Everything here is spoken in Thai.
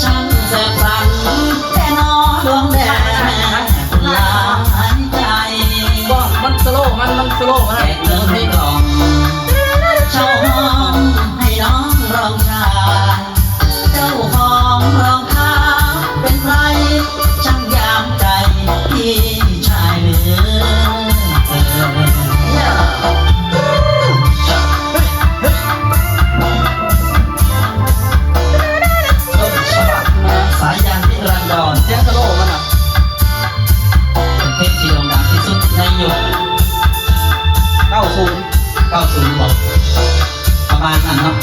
ช่างแสบสันแค่นอดวงแดงลายใจว่ามันสโลว์มันสโลว์แขกเดินให้กล่องเช่าห้องให้น้องรองชายเจ้าของรองเท้าเป็นใครช่างยามใจพี่ชายเหลือสายยานที่รันดอนเสียงสโลว์มันอ่ะเพลงที่โด่งดังที่สุดในยุค90 90บอกประมาณนั้นเนาะ